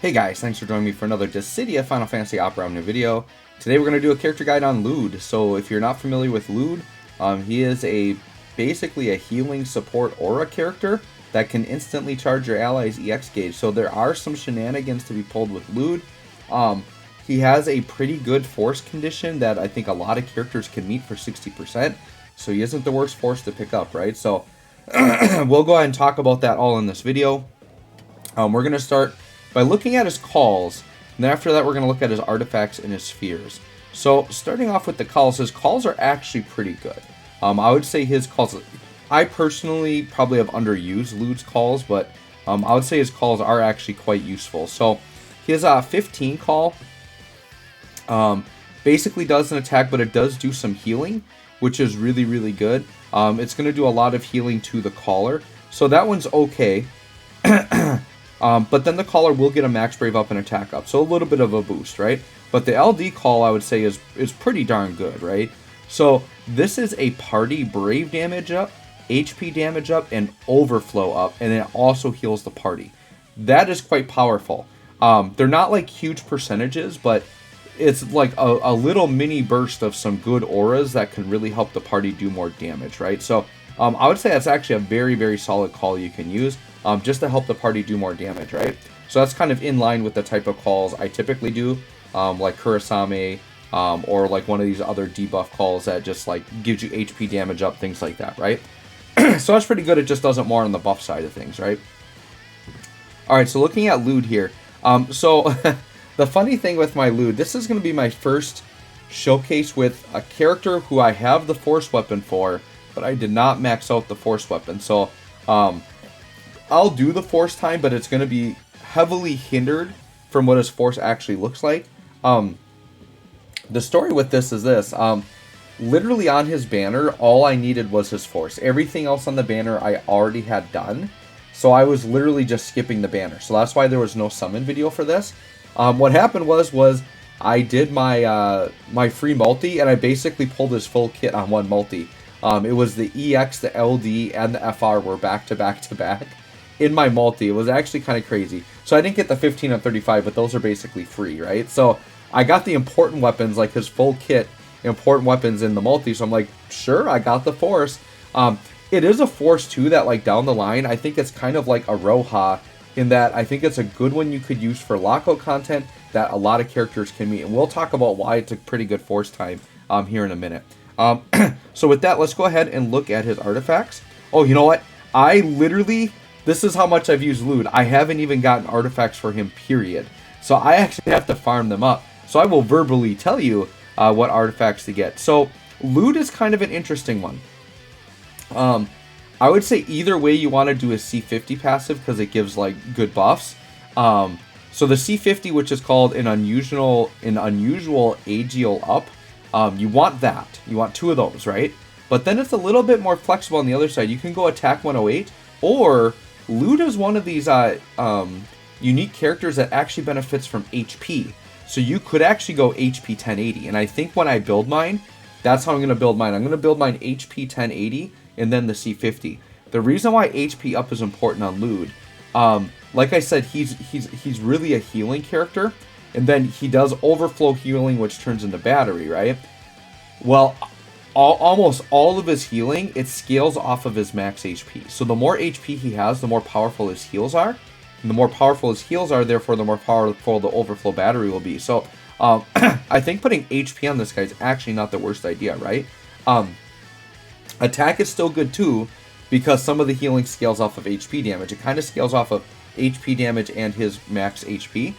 Hey guys, thanks for joining me for another Dissidia Final Fantasy Opera Omni video. Today we're going to do a character guide on Llyud. So if you're not familiar with Llyud, he is basically a healing support aura character that can instantly charge your allies' EX gauge. So there are some shenanigans to be pulled with Llyud. He has a pretty good force condition that I think a lot of characters can meet for 60%. So he isn't the worst force to pick up, right? So we'll go ahead and talk about that all in this video. We're going to start by looking at his calls, and then after that we're going to look at his artifacts and his spheres. So starting off with the calls, his calls are actually pretty good. I would say his calls, I personally probably have underused Llyud's calls, but I would say his calls are actually quite useful. So he has a 15 call, basically does an attack, but it does do some healing, which is really, really good. It's going to do a lot of healing to the caller, so that one's okay. But then the caller will get a max brave up and attack up, so a little bit of a boost, right? But the LD call, I would say, is pretty darn good, right? So this is a party brave damage up, HP damage up, and overflow up, and it also heals the party. That is quite powerful. They're not like huge percentages, but it's like a little mini burst of some good auras that can really help the party do more damage, right? So I would say that's actually a very, very solid call you can use. Just to help the party do more damage, right? So that's kind of in line with the type of calls I typically do, like Kurasame, or like one of these other debuff calls that just like gives you HP damage up, things like that, right? So that's pretty good. It just does it more on the buff side of things, right? All right, so looking at Llyud here. So the funny thing with my Llyud, this is going to be my first showcase with a character who I have the force weapon for, but I did not max out the force weapon. So I'll do the force time, but it's going to be heavily hindered from what his force actually looks like. The story with this is this. Literally on his banner, all I needed was his force. Everything else on the banner I already had done. So I was literally just skipping the banner. So that's why there was no summon video for this. What happened was I did my my free multi, and I basically pulled his full kit on one multi. It was the EX, the LD, and the FR were back to back to back in my multi. It was actually kind of crazy. So I didn't get the 15 and 35, but those are basically free, right? So I got the important weapons, like his full kit, important weapons in the multi. So I'm like, sure, I got the force. It is a force too that like down the line, I think it's kind of like a Roha in that I think it's a good one you could use for lockout content that a lot of characters can meet. And we'll talk about why it's a pretty good force time here in a minute. So with that, let's go ahead and look at his artifacts. Oh, you know what? I literally... This is how much I've used Llyud. I haven't even gotten artifacts for him, period. So I actually have to farm them up. So I will verbally tell you what artifacts to get. So Llyud is kind of an interesting one. I would say either way you want to do a C50 passive because it gives like good buffs. So the C50, which is called an unusual Aegial up, you want that. You want two of those, right? But then it's a little bit more flexible on the other side. You can go attack 108, or Llyud is one of these unique characters that actually benefits from HP. So you could actually go HP 1080. And I think when I build mine, that's how I'm going to build mine. I'm going to build mine HP 1080 and then the C50. The reason why HP up is important on Llyud, like I said, he's really a healing character. And then he does overflow healing, which turns into battery, right? Well, almost all of his healing, it scales off of his max HP. So the more HP he has, the more powerful his heals are. And the more powerful his heals are, therefore the more powerful the overflow battery will be. So I think putting HP on this guy is actually not the worst idea, right? Attack is still good too, because some of the healing scales off of HP damage. It kind of scales off of HP damage and his max HP.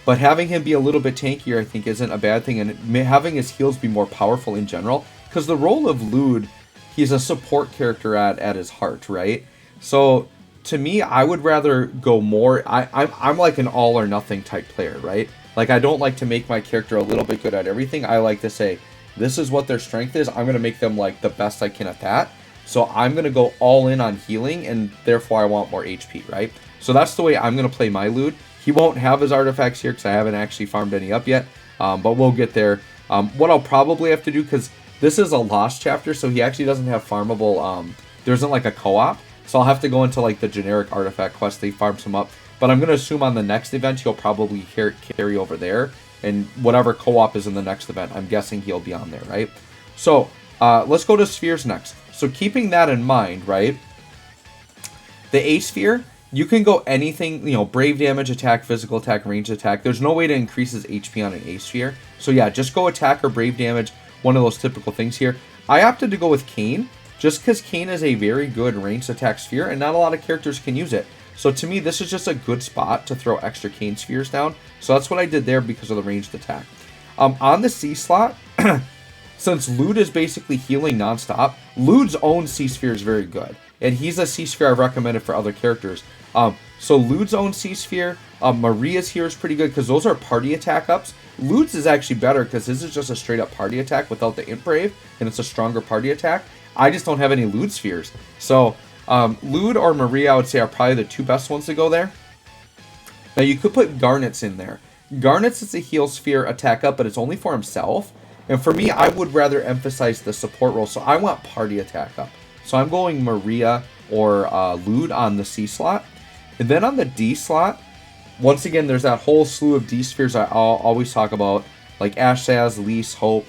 But having him be a little bit tankier, I think, isn't a bad thing. And having his heals be more powerful in general. Because the role of Llyud, he's a support character at his heart, right? So, to me, I would rather go more... I'm like an all or nothing type player, right? Like, I don't like to make my character a little bit good at everything. I like to say, this is what their strength is. I'm going to make them, like, the best I can at that. So, I'm going to go all in on healing, and therefore I want more HP, right? So, that's the way I'm going to play my Llyud. He won't have his artifacts here because I haven't actually farmed any up yet, but we'll get there. What I'll probably have to do, because this is a lost chapter, so he actually doesn't have farmable, there isn't like a co-op, so I'll have to go into like the generic artifact quest, they farm some up. but I'm going to assume on the next event he'll probably carry over there, and whatever co-op is in the next event, I'm guessing he'll be on there, right? So let's go to spheres next. So keeping that in mind, right, the A sphere, you can go anything, you know, brave damage, attack, physical attack, ranged attack. There's no way to increase his HP on an A sphere. So yeah, just go attack or brave damage, one of those typical things here. I opted to go with Kain, just because Kain is a very good ranged attack sphere, and not a lot of characters can use it. So to me, this is just a good spot to throw extra Kain spheres down. So that's what I did there because of the ranged attack. On the C slot, since Llyud is basically healing nonstop, Lyud's own C sphere is very good. And he's a C sphere I've recommended for other characters. So Lyud's own C sphere, Maria's here is pretty good because those are party attack ups. Lyud's is actually better because his is just a straight up party attack without the Imp Brave, and it's a stronger party attack. I just don't have any Llyud spheres. So Llyud or Maria, I would say, are probably the two best ones to go there. Now you could put Garnet's in there. Garnet's is a heal sphere attack up, but it's only for himself. And for me, I would rather emphasize the support role, so I want party attack up. So I'm going Maria or Llyud on the C slot. And then on the D slot, once again, there's that whole slew of D spheres I always talk about, like Ash Saz, Lys, Hope,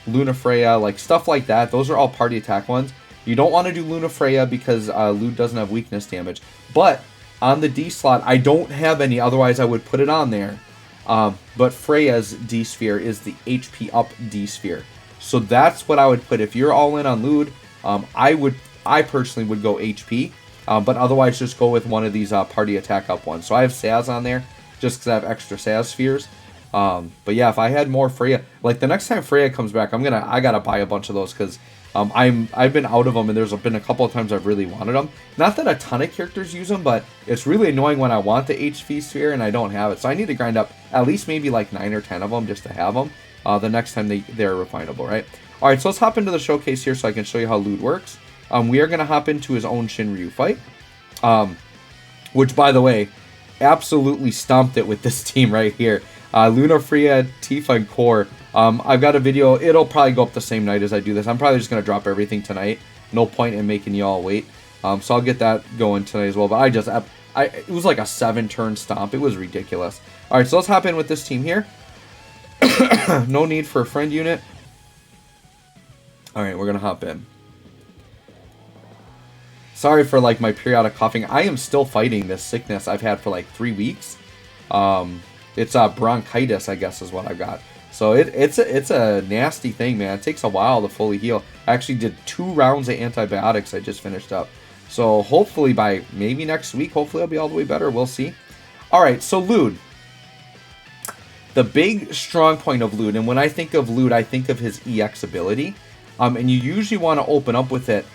Luna Freya, like stuff like that. Those are all party attack ones. You don't want to do Luna Freya because Llyud doesn't have weakness damage. But on the D slot, I don't have any, otherwise I would put it on there. But Freya's D sphere is the HP up D sphere. So that's what I would put. If you're all in on Llyud, I personally would go HP. But otherwise just go with one of these party attack up ones. So I have Saz on there just because I have extra Saz spheres. But yeah, if I had more Freya, like the next time Freya comes back, I gotta buy a bunch of those because I've been out of them, and there's been a couple of times I've really wanted them. Not that a ton of characters use them, but it's really annoying when I want the HP sphere and I don't have it. So I need to grind up at least maybe like 9 or 10 of them just to have them the next time they're refinable, right? All right, so let's hop into the showcase here so I can show you how Llyud works. We are gonna hop into his own Shinryu fight, which by the way, absolutely stomped it with this team right here. Luna, Freya, Tifa, and Core. I've got a video. It'll probably go up the same night as I do this. I'm probably just going to drop everything tonight. No point in making y'all wait. So I'll get that going tonight as well. But it was like a 7-turn stomp. It was ridiculous. All right, so let's hop in with this team here. No need for a friend unit. All right, we're going to hop in. Sorry for like my periodic coughing. I am still fighting this sickness I've had for like 3 weeks. It's bronchitis, I guess, is what I've got. So it's a nasty thing, man. It takes a while to fully heal. I actually did 2 rounds of antibiotics I just finished up. So hopefully by maybe next week, hopefully I'll be all the way better. We'll see. All right, so Llyud. The big strong point of Llyud, and when I think of Llyud, I think of his EX ability. And you usually want to open up with it.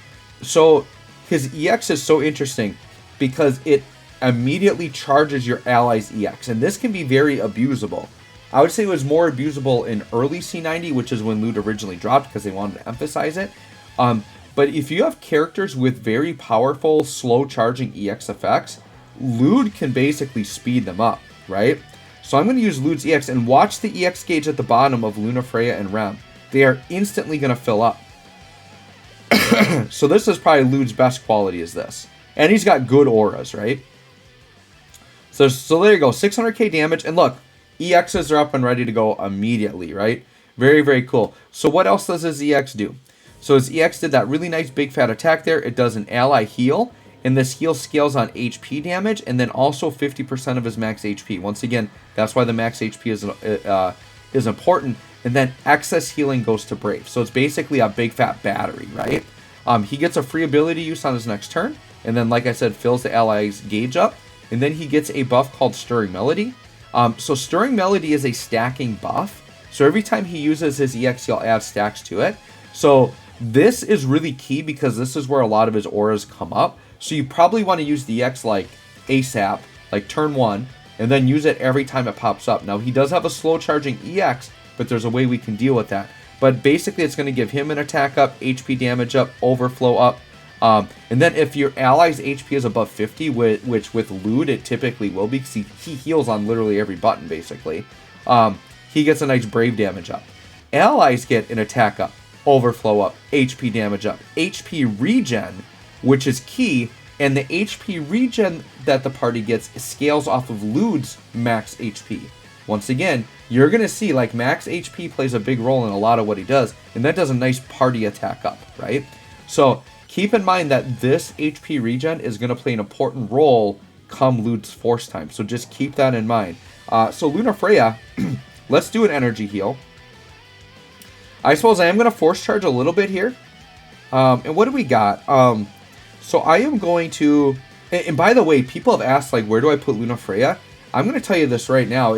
So his EX is so interesting because it immediately charges your ally's EX, and this can be very abusable. I would say it was more abusable in early C90, which is when Llyud originally dropped because they wanted to emphasize it. But if you have characters with very powerful, slow charging EX effects, Llyud can basically speed them up, right? So I'm going to use Lyud's EX, and watch the EX gauge at the bottom of Luna, Freya, and Rem. They are instantly going to fill up. So this is probably Lyud's best quality is this. And he's got good auras, right? So there you go, 600k damage, and look, EXs are up and ready to go immediately, right? Very, very cool. So what else does his EX do? So his EX did that really nice big fat attack there. It does an ally heal, and this heal scales on HP damage, and then also 50% of his max HP. Once again, that's why the max HP is important. And then excess healing goes to Brave. So it's basically a big fat battery, right? He gets a free ability use on his next turn, and then, like I said, fills the ally's gauge up. And then he gets a buff called Stirring Melody. So Stirring Melody is a stacking buff. So every time he uses his EX, he'll add stacks to it. So this is really key because this is where a lot of his auras come up. So you probably want to use the EX like ASAP, like turn 1, and then use it every time it pops up. Now, he does have a slow charging EX, but there's a way we can deal with that. But basically, it's going to give him an attack up, HP damage up, overflow up. And then if your ally's HP is above 50, which with Llyud it typically will be, because he heals on literally every button basically, he gets a nice Brave damage up. Allies get an attack up, overflow up, HP damage up, HP regen, which is key, And the HP regen that the party gets scales off of Llyud's max HP. Once again, you're going to see like max HP plays a big role in a lot of what he does, and that does a nice party attack up, right? So keep in mind that this HP regen is going to play an important role come Llyud's force time. So just keep that in mind. So Luna Freya, let's do an energy heal. I suppose I am going to force charge a little bit here. And what do we got? So I am going to... And by the way, people have asked, like, where do I put Luna Freya? I'm going to tell you this right now.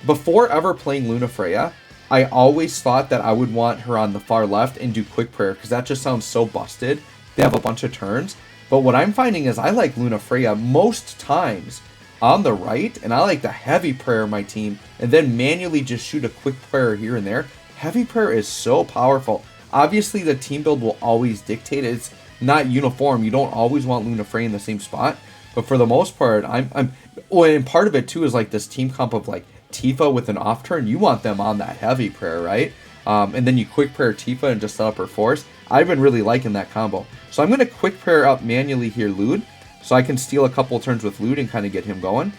Before ever playing Luna Freya, I always thought that I would want her on the far left and do Quick Prayer, because that just sounds so busted. They have a bunch of turns. But what I'm finding is I like Luna Freya most times on the right, and I like the Heavy Prayer in my team, and then manually just shoot a Quick Prayer here and there. Heavy Prayer is so powerful. Obviously, the team build will always dictate it. It's not uniform. You don't always want Luna Freya in the same spot. But for the most part, and part of it too is like this team comp of like Tifa with an off turn. You want them on that Heavy Prayer, right? And then you Quick Prayer Tifa and just set up her force. I've been really liking that combo. So I'm going to Quick Prayer up manually here Llyud, so I can steal a couple turns with Llyud and kind of get him going.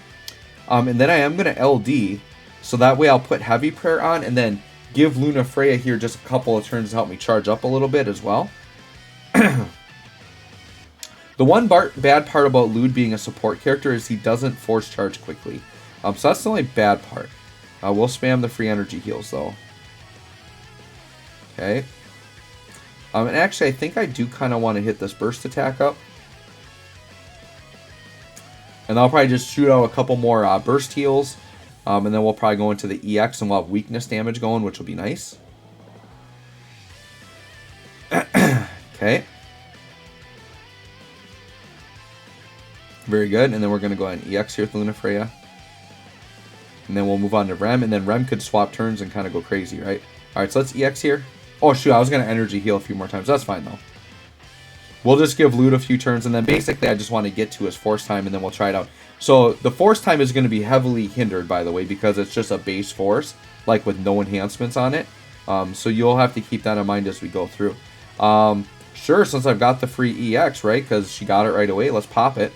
And then I am going to LD, so that way I'll put Heavy Prayer on and then give Luna Freya here just a couple of turns to help me charge up a little bit as well. The one bad part about Llyud being a support character is he doesn't force charge quickly. So that's the only bad part. We'll spam the free energy heals though. Okay. And actually I think I do kind of want to hit this burst attack up. And I'll probably just shoot out a couple more burst heals. And then we'll probably go into the EX and we'll have weakness damage going, which will be nice. Okay. Very good. And then we're going to go on EX here with Luna Freya. And then we'll move on to Rem. And then Rem could swap turns and kind of go crazy, right? Alright, so let's EX here. Oh, shoot. I was going to energy heal a few more times. That's fine, though. We'll just give Llyud a few turns. And then basically I just want to get to his force time. And then we'll try it out. So the force time is going to be heavily hindered, by the way, because it's just a base force, like with no enhancements on it. So you'll have to keep that in mind as we go through. Sure, since I've got the free EX, right? Because she got it right away. Let's pop it.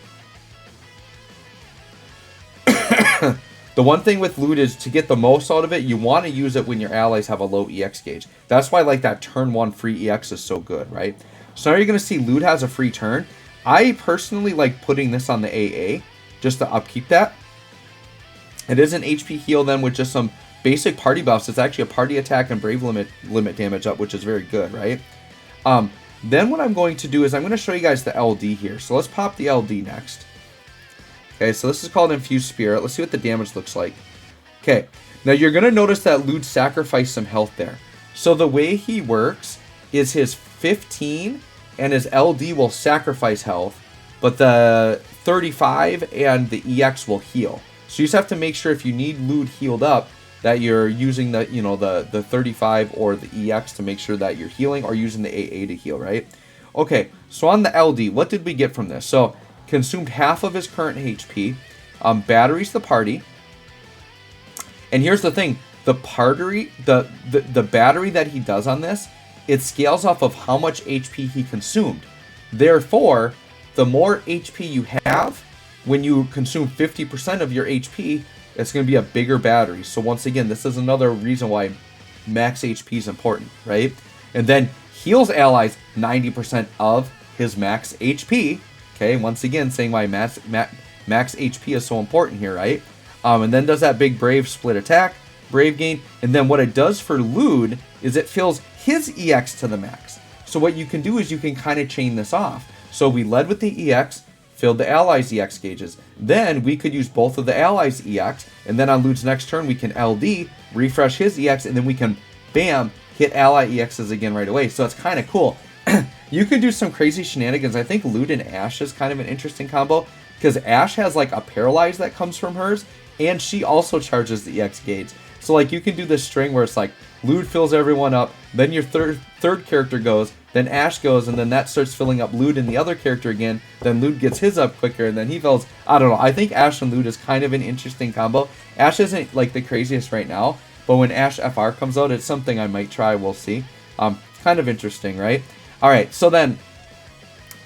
The one thing with Llyud is to get the most out of it, you want to use it when your allies have a low EX gauge. That's why like that turn 1 free EX is so good, right? So now you're going to see Llyud has a free turn. I personally like putting this on the AA just to upkeep that. It is an HP heal then with just some basic party buffs. It's actually a party attack and brave limit damage up, which is very good, right? Then what I'm going to do is I'm going to show you guys the LD here. So let's pop the LD next. Okay, so this is called Infused Spirit. Let's see what the damage looks like. Okay, now you're going to notice that Llyud sacrificed some health there. So the way he works is his 15 and his LD will sacrifice health, but the 35 and the EX will heal. So you just have to make sure if you need Llyud healed up that you're using the, the 35 or the EX to make sure that you're healing, or using the AA to heal, right? Okay, so on the LD, what did we get from this? So consumed half of his current HP, batteries the party, and here's the thing: the battery that he does on this, it scales off of how much HP he consumed. Therefore, the more HP you have, when you consume 50% of your HP, it's going to be a bigger battery. So once again, this is another reason why max HP is important, right? And then heals allies 90% of his max HP. Okay, once again, saying why max HP is so important here, right? And then does that big brave split attack, brave gain, and then what it does for Llyud is it fills his EX to the max. So what you can do is you can kind of chain this off. So we led with the EX, filled the allies' EX gauges. Then we could use both of the allies' EX, and then on Lyud's next turn we can LD, refresh his EX, and then we can, bam, hit ally EXs again right away. So it's kind of cool. You could do some crazy shenanigans. I think Llyud and Ashe is kind of an interesting combo, because Ashe has like a paralyze that comes from hers, and she also charges the EX gauge. So like you can do this string where it's like Llyud fills everyone up, then your third character goes, then Ashe goes, and then that starts filling up Llyud and the other character again. Then Llyud gets his up quicker, and then he fills. I don't know. I think Ashe and Llyud is kind of an interesting combo. Ashe isn't like the craziest right now, but when Ashe FR comes out, it's something I might try. We'll see. Kind of interesting, right? All right. So then,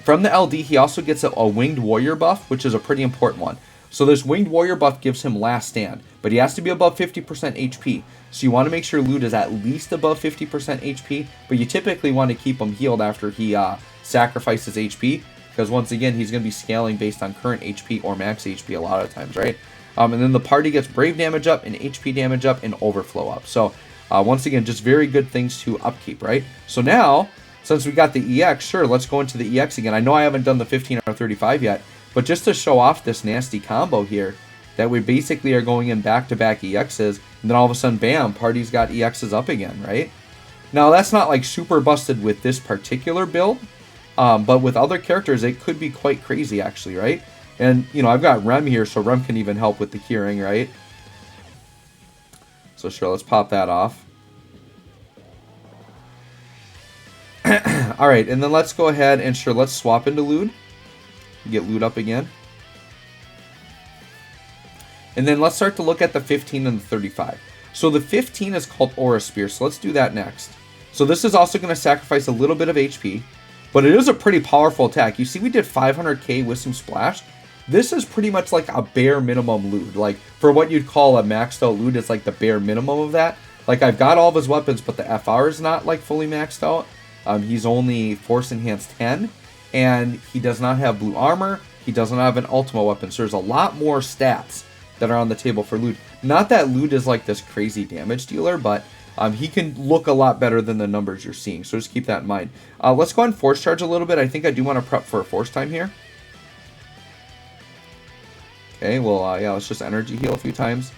From the LD, he also gets a Winged Warrior buff, which is a pretty important one. So this Winged Warrior buff gives him Last Stand, but he has to be above 50% HP. So you want to make sure Llyud is at least above 50% HP, but you typically want to keep him healed after he sacrifices HP, because once again, he's going to be scaling based on current HP or max HP a lot of times, right? And then the party gets Brave damage up, and HP damage up, and Overflow up. So once again, just very good things to upkeep, right? So now, since we got the EX, sure, let's go into the EX again. I know I haven't done the 15 or 35 yet, but just to show off this nasty combo here, that we basically are going in back-to-back EXs, and then all of a sudden, bam, party's got EXs up again, right? Now, that's not like super busted with this particular build, but with other characters, it could be quite crazy, actually, right? And, you know, I've got Rem here, so Rem can even help with the curing, right? So sure, let's pop that off. Alright, and then let's go ahead and sure, let's swap into Llyud. Get Llyud up again. And then let's start to look at the 15 and the 35. So the 15 is called Aura Spear, so let's do that next. So this is also going to sacrifice a little bit of HP, but it is a pretty powerful attack. You see we did 500k with some splash. This is pretty much like a bare minimum Llyud. Like, for what you'd call a maxed out Llyud, it's like the bare minimum of that. Like, I've got all of his weapons, but the FR is not, like, fully maxed out. He's only Force Enhanced 10, and he does not have blue armor. He doesn't have an Ultima weapon, so there's a lot more stats that are on the table for Llyud. Not that Llyud is, like, this crazy damage dealer, but he can look a lot better than the numbers you're seeing, so just keep that in mind. Let's go ahead and Force Charge a little bit. I think I do want to prep for a Force Time here. Okay, well, yeah, let's just Energy Heal a few times.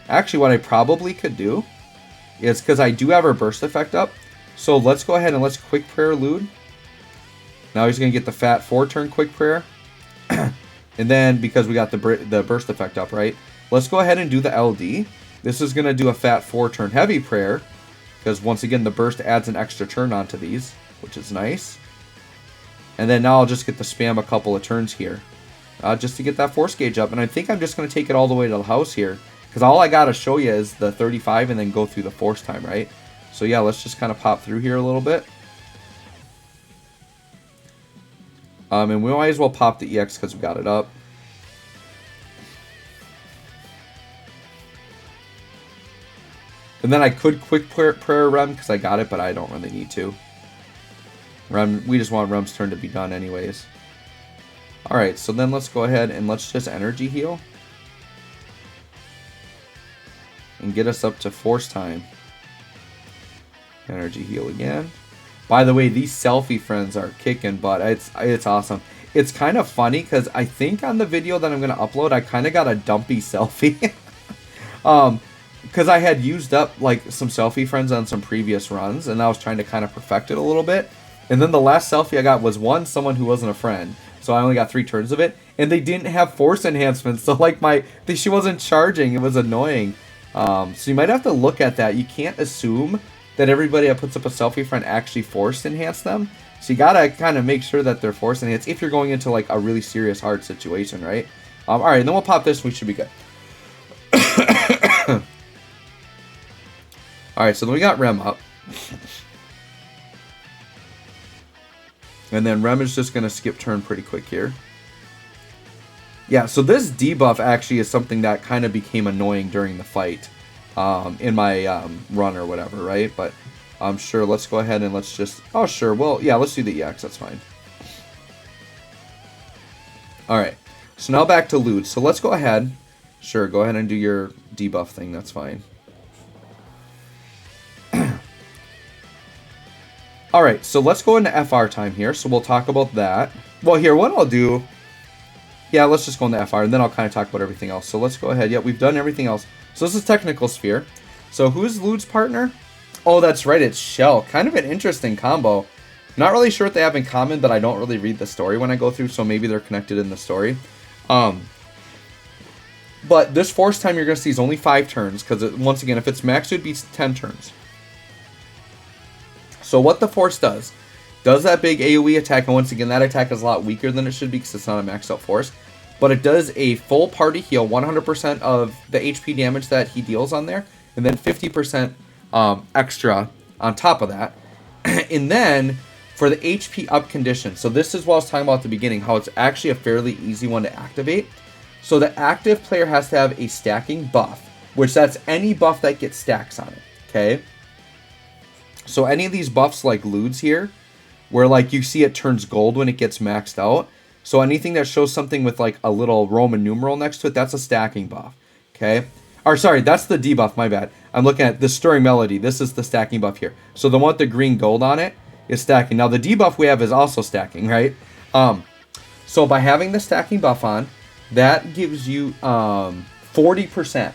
Actually, what I probably could do is, because I do have her Burst Effect up, so let's go ahead and let's Quick Prayer Llyud. Now he's going to get the fat 4-turn Quick Prayer. And then, because we got the Burst Effect up, right? Let's go ahead and do the LD. This is going to do a fat 4-turn Heavy Prayer, because once again, the Burst adds an extra turn onto these, which is nice. And then now I'll just get to spam a couple of turns here, just to get that Force Gauge up. And I think I'm just going to take it all the way to the house here, because all I got to show you is the 35 and then go through the Force Time, right? So yeah, let's just kind of pop through here a little bit. And we might as well pop the EX because we got it up. And then I could Quick Prayer Rem because I got it, but I don't really need to. Rem, we just want Rem's turn to be done anyways. Alright, so then let's go ahead and let's just Energy Heal. And get us up to Force Time. Energy Heal again. By the way, these selfie friends are kicking butt. It's awesome. It's kind of funny because I think on the video that I'm going to upload, I kind of got a dumpy selfie. Because I had used up like some selfie friends on some previous runs, and I was trying to kind of perfect it a little bit. And then the last selfie I got was someone who wasn't a friend. So I only got 3 turns of it, and they didn't have force enhancements. So like she wasn't charging. It was annoying. So you might have to look at that. You can't assume that everybody that puts up a selfie friend actually force enhance them. So you gotta kind of make sure that they're force enhanced if you're going into like a really serious hard situation, right? All right, and then we'll pop this. We should be good. All right, so then we got Rem up. And then Rem is just going to skip turn pretty quick here. Yeah, so this debuff actually is something that kind of became annoying during the fight in my run or whatever, right? But I'm sure, let's go ahead and let's just... Oh, sure, well, yeah, let's do the EX, that's fine. All right, so now back to Llyud. So let's go ahead. Sure, go ahead and do your debuff thing, that's fine. Alright, so let's go into FR time here, so we'll talk about that. Well, here, what I'll do... Yeah, let's just go into FR, and then I'll kind of talk about everything else. So let's go ahead. Yeah, we've done everything else. So this is Technical Sphere. So who's Llyud's partner? Oh, that's right, it's Shell. Kind of an interesting combo. Not really sure what they have in common, but I don't really read the story when I go through, so maybe they're connected in the story. But this Force Time you're going to see is only 5 turns, because once again, if it's maxed, it would be 10 turns. So what the Force does that big AoE attack, and once again, that attack is a lot weaker than it should be because it's not a maxed out Force, but it does a full party heal, 100% of the HP damage that he deals on there, and then 50% extra on top of that. And then, for the HP up condition, so this is what I was talking about at the beginning, how it's actually a fairly easy one to activate. So the active player has to have a stacking buff, which that's any buff that gets stacks on it, okay? So any of these buffs like Llyud's here, where like you see it turns gold when it gets maxed out. So anything that shows something with like a little Roman numeral next to it, that's a stacking buff, okay? Or sorry, that's the debuff, my bad. I'm looking at the Stirring Melody. This is the stacking buff here. So the one with the green gold on it is stacking. Now the debuff we have is also stacking, right? So by having the stacking buff on, that gives you 40%.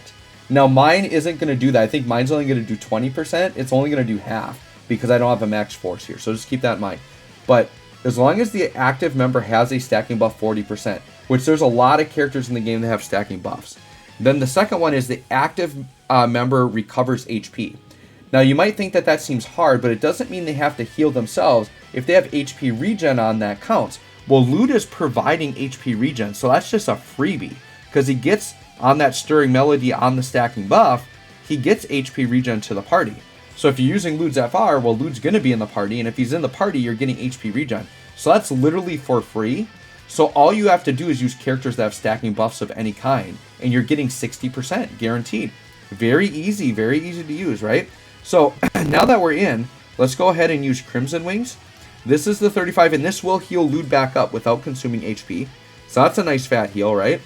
Now mine isn't going to do that. I think mine's only going to do 20%. It's only going to do half because I don't have a max force here. So just keep that in mind. But as long as the active member has a stacking buff 40%, which there's a lot of characters in the game that have stacking buffs. Then the second one is the active member recovers HP. Now you might think that that seems hard, but it doesn't mean they have to heal themselves. If they have HP regen on, that counts. Well, Llyud is providing HP regen, so that's just a freebie. Because he gets on that Stirring Melody on the stacking buff, he gets HP regen to the party. So if you're using Llyud's FR, well, Llyud's going to be in the party, and if he's in the party, you're getting HP regen. So that's literally for free. So all you have to do is use characters that have stacking buffs of any kind, and you're getting 60% guaranteed. Very easy to use, right? So now that we're in, let's go ahead and use Crimson Wings. This is the 35, and this will heal Llyud back up without consuming HP. So that's a nice fat heal, right?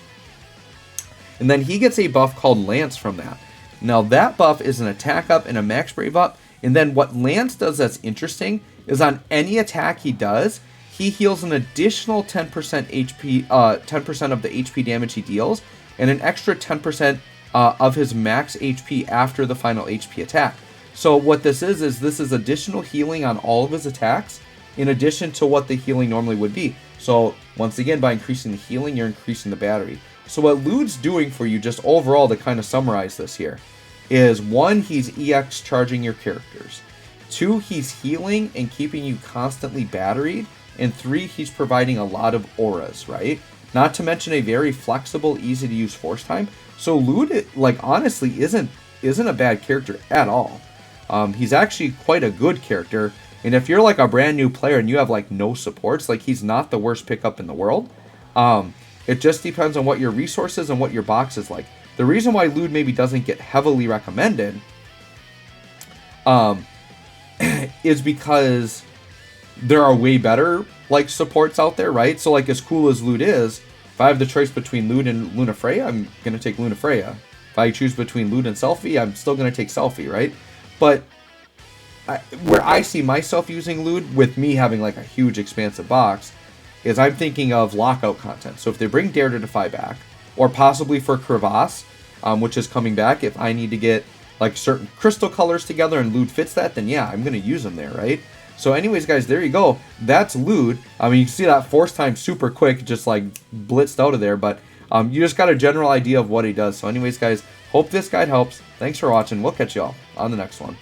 And then he gets a buff called Lance from that. Now that buff is an attack up and a max brave up. And then what Lance does that's interesting is on any attack he does, he heals an additional 10% HP, 10% of the HP damage he deals, and an extra 10% of his max HP after the final HP attack. So what this is this is additional healing on all of his attacks, in addition to what the healing normally would be. So once again, by increasing the healing, you're increasing the battery. So what Llyud's doing for you, just overall to kind of summarize this here, is 1, he's EX charging your characters. 2, he's healing and keeping you constantly batteried. And 3, he's providing a lot of auras, right? Not to mention a very flexible, easy to use force time. So Llyud, like, honestly, isn't a bad character at all. He's actually quite a good character. And if you're like a brand new player and you have like no supports, like, he's not the worst pickup in the world. It just depends on what your resources and what your box is like. The reason why Llyud maybe doesn't get heavily recommended is because there are way better like supports out there, right? So like, as cool as Llyud is, if I have the choice between Llyud and Luna Freya, I'm going to take Luna Freya. If I choose between Llyud and Selfie, I'm still going to take Selfie, right? But where I see myself using Llyud, with me having like a huge expansive box, is I'm thinking of lockout content. So if they bring Dare to Defy back, or possibly for Crevasse, which is coming back, if I need to get like certain crystal colors together and Llyud fits that, then yeah, I'm going to use them there, right? So anyways, guys, there you go. That's Llyud. I mean, you can see that force time super quick, just like blitzed out of there, but you just got a general idea of what he does. So anyways, guys, hope this guide helps. Thanks for watching. We'll catch y'all on the next one.